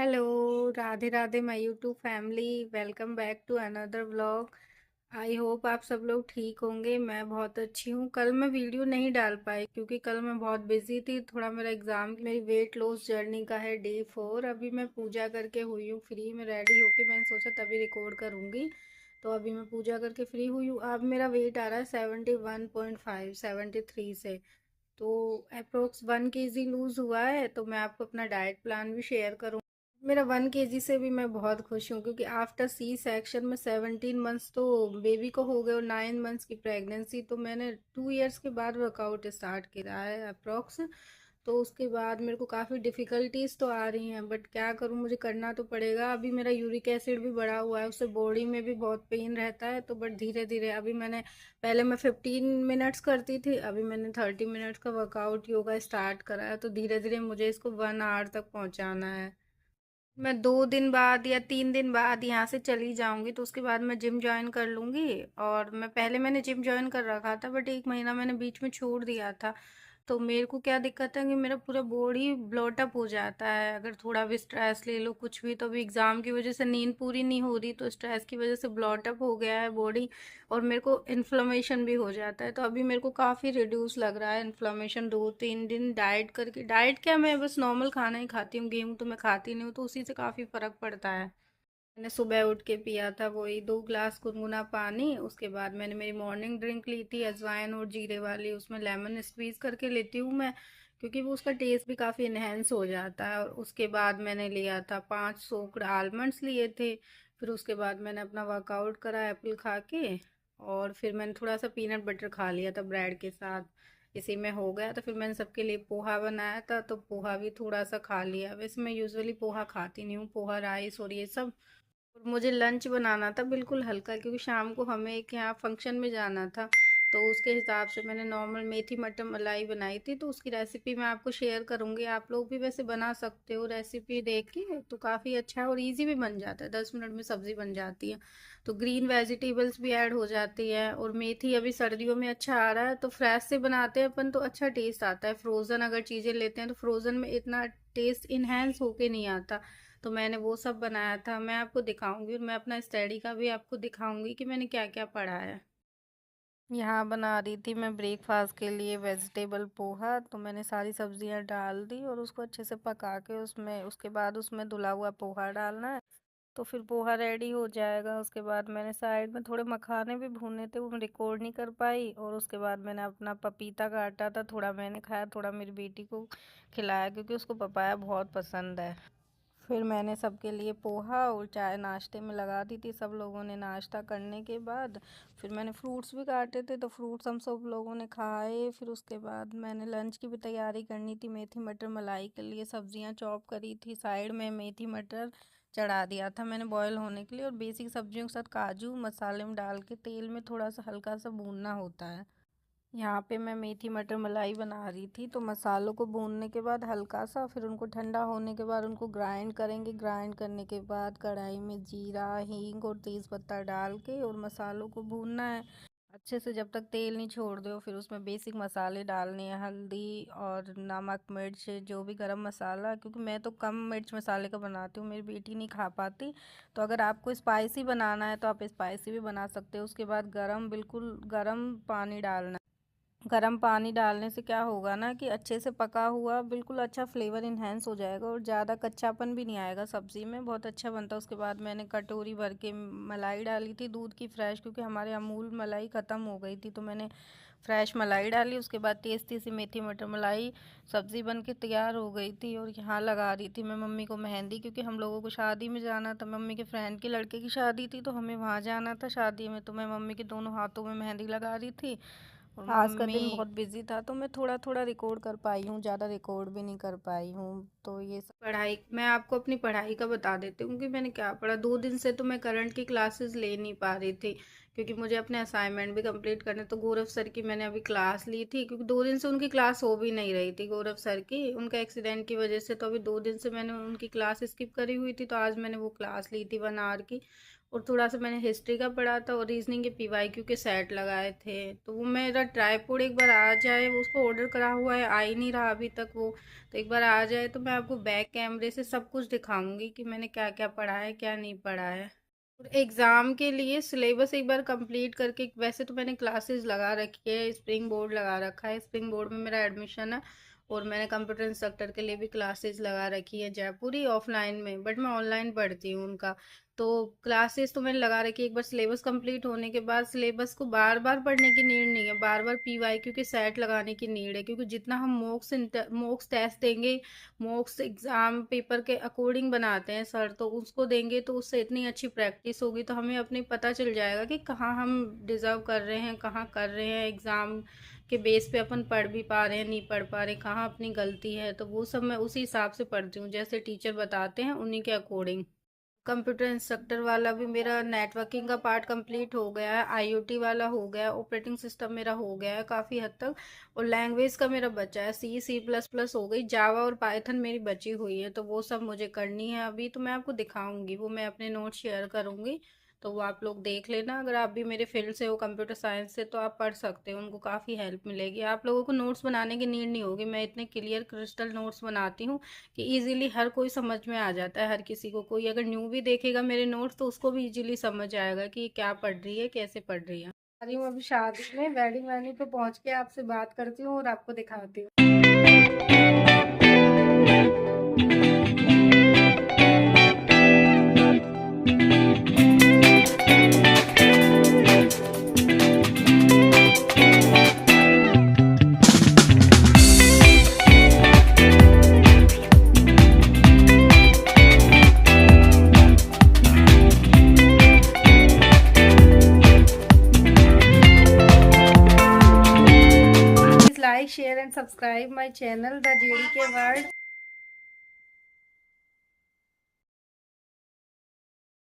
Hello, Radhe Radhe my YouTube family. Welcome back to another vlog. I hope आप सब लोग ठीक होंगे। मैं बहुत अच्छी हूँ। कल मैं वीडियो नहीं डाल पाई क्योंकि कल मैं बहुत बिजी थी। थोड़ा मेरा एग्जाम, मेरी वेट लॉस जर्नी का है डे 4। अभी मैं पूजा करके हुई हूँ फ्री में, रेडी होके मैंने सोचा तभी रिकॉर्ड करूँगी। तो अभी मैं पूजा करके फ्री हुई हूँ। अब मेरा वेट आ रहा है 71.5, 73 से। तो अप्रोक्स 1 kg लूज हुआ है। तो मैं आपको अपना डाइट प्लान भी शेयर करूँ। मेरा 1 kg से भी मैं बहुत खुश हूँ क्योंकि आफ्टर सी सेक्शन में 17 मंथ्स तो बेबी को हो गए और 9 मंथ्स की प्रेगनेंसी। तो मैंने 2 इयर्स के बाद वर्कआउट स्टार्ट किया है अप्रोक्स। तो उसके बाद मेरे को काफ़ी डिफ़िकल्टीज तो आ रही हैं, बट क्या करूँ, मुझे करना तो पड़ेगा। अभी मेरा यूरिक एसिड भी बढ़ा हुआ है, उससे बॉडी में भी बहुत पेन रहता है। तो बट धीरे धीरे अभी मैंने, पहले मैं 15 मिनट्स करती थी, अभी मैंने 30 मिनट्स का वर्कआउट योगा स्टार्ट करा है। तो धीरे धीरे मुझे इसको 1 आवर तक पहुँचाना है। मैं 2 दिन बाद या 3 दिन बाद यहाँ से चली जाऊंगी, तो उसके बाद मैं जिम ज्वाइन कर लूंगी। और मैंने जिम ज्वाइन कर रखा था, बट 1 महीना मैंने बीच में छोड़ दिया था। तो मेरे को क्या दिक्कत है कि मेरा पूरा बॉडी ब्लोटअप हो जाता है अगर थोड़ा भी स्ट्रेस ले लो कुछ भी। तो अभी एग्जाम की वजह से नींद पूरी नहीं हो रही, तो स्ट्रेस की वजह से ब्लोटअप हो गया है बॉडी। और मेरे को इन्फ्लेमेशन भी हो जाता है। तो अभी मेरे को काफ़ी रिड्यूस लग रहा है इन्फ्लेमेशन। 2-3 दिन डाइट करके, डाइट क्या, मैं बस नॉर्मल खाना ही खाती हूँ, गेहूँ तो मैं खाती नहीं हूँ, तो उसी से काफ़ी फ़र्क पड़ता है। मैंने सुबह उठ के पिया था वही 2 ग्लास गुनगुना पानी। उसके बाद मैंने मेरी मॉर्निंग ड्रिंक ली थी अजवाइन और जीरे वाली, उसमें लेमन स्क्वीज करके लेती हूँ मैं, क्योंकि वो उसका टेस्ट भी काफ़ी इन्हेंस हो जाता है। और उसके बाद मैंने लिया था 5 सोक्ड आलमंड्स लिए थे। फिर उसके बाद मैंने अपना वर्कआउट करा एप्पल खा के। और फिर मैंने थोड़ा सा पीनट बटर खा लिया था ब्रेड के साथ। इसी में हो गया। तो फिर मैंने सबके लिए पोहा बनाया था, तो पोहा भी थोड़ा सा खा लिया। वैसे मैं यूजुअली पोहा खाती नहीं हूँ, पोहा राइस और ये सब। और मुझे लंच बनाना था बिल्कुल हल्का, क्योंकि शाम को हमें एक यहाँ फंक्शन में जाना था। तो उसके हिसाब से मैंने नॉर्मल मेथी मटर मलाई बनाई थी। तो उसकी रेसिपी मैं आपको शेयर करूँगी। आप लोग भी वैसे बना सकते हो, रेसिपी देख के। तो काफ़ी अच्छा है और इजी भी बन जाता है, 10 मिनट में सब्ज़ी बन जाती है। तो ग्रीन वेजिटेबल्स भी ऐड हो जाती है। और मेथी अभी सर्दियों में अच्छा आ रहा है, तो फ्रेश से बनाते हैं अपन तो अच्छा टेस्ट आता है। फ्रोज़न अगर चीज़ें लेते हैं तो फ्रोज़न में इतना टेस्ट इन्हेंस होके नहीं आता। तो मैंने वो सब बनाया था, मैं आपको दिखाऊंगी। और मैं अपना स्टडी का भी आपको दिखाऊंगी कि मैंने क्या क्या पढ़ा है। यहाँ बना रही थी मैं ब्रेकफास्ट के लिए वेजिटेबल पोहा। तो मैंने सारी सब्जियाँ डाल दी और उसको अच्छे से पका के उसमें, उसके बाद उसमें धुला हुआ पोहा डालना है। तो फिर पोहा रेडी हो जाएगा। उसके बाद मैंने साइड में थोड़े मखाने भी भूने थे, वो मैं रिकॉर्ड नहीं कर पाई। और उसके बाद मैंने अपना पपीता काटा था, थोड़ा मैंने खाया, थोड़ा मेरी बेटी को खिलाया, क्योंकि उसको पपाया बहुत पसंद है। फिर मैंने सबके लिए पोहा और चाय नाश्ते में लगा दी थी। सब लोगों ने नाश्ता करने के बाद फिर मैंने फ्रूट्स भी काटे थे, तो फ्रूट्स हम सब लोगों ने खाए। फिर उसके बाद मैंने लंच की भी तैयारी करनी थी। मेथी मटर मलाई के लिए सब्जियां चॉप करी थी, साइड में मेथी मटर चढ़ा दिया था मैंने बॉईल होने के लिए। और बेसिक सब्जियों के साथ काजू मसाले में डाल के तेल में थोड़ा सा हल्का सा भूनना होता है। यहाँ पे मैं मेथी मटर मलाई बना रही थी। तो मसालों को भूनने के बाद हल्का सा, फिर उनको ठंडा होने के बाद उनको ग्राइंड करेंगे। ग्राइंड करने के बाद कढ़ाई में जीरा हींग और तेज़ पत्ता डाल के और मसालों को भूनना है अच्छे से जब तक तेल नहीं छोड़ दो। फिर उसमें बेसिक मसाले डालने हैं, हल्दी और नमक मिर्च जो भी, गरम मसाला, क्योंकि मैं तो कम मिर्च मसाले का बनाती हूँ, मेरी बेटी नहीं खा पाती। तो अगर आपको स्पाइसी बनाना है तो आप स्पाइसी भी बना सकते हो। उसके बाद गरम, बिल्कुल गरम पानी डालना। गर्म पानी डालने से क्या होगा ना कि अच्छे से पका हुआ बिल्कुल अच्छा फ्लेवर इन्हेंस हो जाएगा और ज़्यादा कच्चापन भी नहीं आएगा सब्ज़ी में, बहुत अच्छा बनता है। उसके बाद मैंने कटोरी भर के मलाई डाली थी दूध की फ्रेश, क्योंकि हमारे अमूल मलाई ख़त्म हो गई थी। तो मैंने फ्रेश मलाई डाली। उसके बाद टेस्टी सी मेथी मटर मलाई सब्ज़ी बन के तैयार हो गई थी। और यहाँ लगा रही थी मैं मम्मी को मेहंदी, क्योंकि हम लोगों को शादी में जाना था। मम्मी के फ्रेंड के लड़के की शादी थी, तो हमें वहाँ जाना था शादी में। तो मैं मम्मी के दोनों हाथों में मेहंदी लगा रही थी। और आज का दिन बहुत बिजी था, तो मैं थोड़ा थोड़ा रिकॉर्ड कर पाई हूँ, ज़्यादा रिकॉर्ड भी नहीं कर पाई हूँ। तो ये सब पढ़ाई, मैं आपको अपनी पढ़ाई का बता देती हूँ कि मैंने क्या पढ़ा। 2 दिन से तो मैं करंट की क्लासेस ले नहीं पा रही थी, क्योंकि मुझे अपने असाइनमेंट भी कंप्लीट करने। तो गौरव सर की मैंने अभी क्लास ली थी, क्योंकि 2 दिन से उनकी क्लास हो भी नहीं रही थी गौरव सर की, उनका एक्सीडेंट की वजह से। तो अभी 2 दिन से मैंने उनकी क्लास स्किप करी हुई थी। तो आज मैंने वो क्लास ली थी 1 आवर की। और थोड़ा सा मैंने हिस्ट्री का पढ़ा था और रीजनिंग के पीवाईक्यू के सेट लगाए थे। तो वो मेरा ट्राईपोड एक बार आ जाए, वो उसको ऑर्डर करा हुआ है, आ ही नहीं रहा अभी तक वो। तो एक बार आ जाए तो मैं आपको बैक कैमरे से सब कुछ दिखाऊंगी कि मैंने क्या क्या पढ़ा है क्या नहीं पढ़ा है। एग्ज़ाम के लिए सिलेबस एक बार कंप्लीट करके, वैसे तो मैंने क्लासेस लगा रखी है, स्प्रिंग बोर्ड लगा रखा है, स्प्रिंग बोर्ड में मेरा एडमिशन है। और मैंने कंप्यूटर इंस्ट्रक्टर के लिए भी क्लासेस लगा रखी है जयपुर ही, ऑफलाइन में, बट मैं ऑनलाइन पढ़ती हूँ उनका। तो क्लासेस तो मैंने लगा रखी है। एक बार सिलेबस कंप्लीट होने के बाद सिलेबस को बार बार पढ़ने की नीड नहीं है, बार बार पीवाईक्यू के सेट लगाने की नीड है, क्योंकि जितना हम मॉक्स टेस्ट देंगे, मॉक्स एग्जाम पेपर के अकॉर्डिंग बनाते हैं सर, तो उसको देंगे तो उससे इतनी अच्छी प्रैक्टिस होगी तो हमें अपने पता चल जाएगा कि कहाँ हम डिज़र्व कर रहे हैं, कहाँ कर रहे हैं, एग्ज़ाम के बेस पे अपन पढ़ भी पा रहे हैं नहीं पढ़ पा रहे, कहाँ अपनी गलती है। तो वो सब मैं उसी हिसाब से पढ़ती हूँ, जैसे टीचर बताते हैं उन्हीं के अकॉर्डिंग। कंप्यूटर इंस्ट्रक्टर वाला भी मेरा नेटवर्किंग का पार्ट कंप्लीट हो गया है, आईओटी वाला हो गया, ऑपरेटिंग सिस्टम मेरा हो गया है काफ़ी हद तक। और लैंग्वेज का मेरा बचा है, सी++ हो गई, जावा और पाइथन मेरी बची हुई है, तो वो सब मुझे करनी है अभी। तो मैं आपको दिखाऊंगी, वो मैं अपने नोट शेयर करूंगी, तो वो आप लोग देख लेना। अगर आप भी मेरे फील्ड से हो, कंप्यूटर साइंस से, तो आप पढ़ सकते हो, उनको काफ़ी हेल्प मिलेगी। आप लोगों को नोट्स बनाने की नीड नहीं होगी, मैं इतने क्लियर क्रिस्टल नोट्स बनाती हूँ कि इजीली हर कोई समझ में आ जाता है। हर किसी को, कोई अगर न्यू भी देखेगा मेरे नोट्स तो उसको भी इजीली समझ आएगा कि ये क्या पढ़ रही है, कैसे पढ़ रही है। आ रही हूँ अभी शादी में, वेडिंग वेन्यू पे पहुंच के आपसे बात करती हूँ और आपको दिखाती हूँ। Please like, share and subscribe my channel, The JDK World.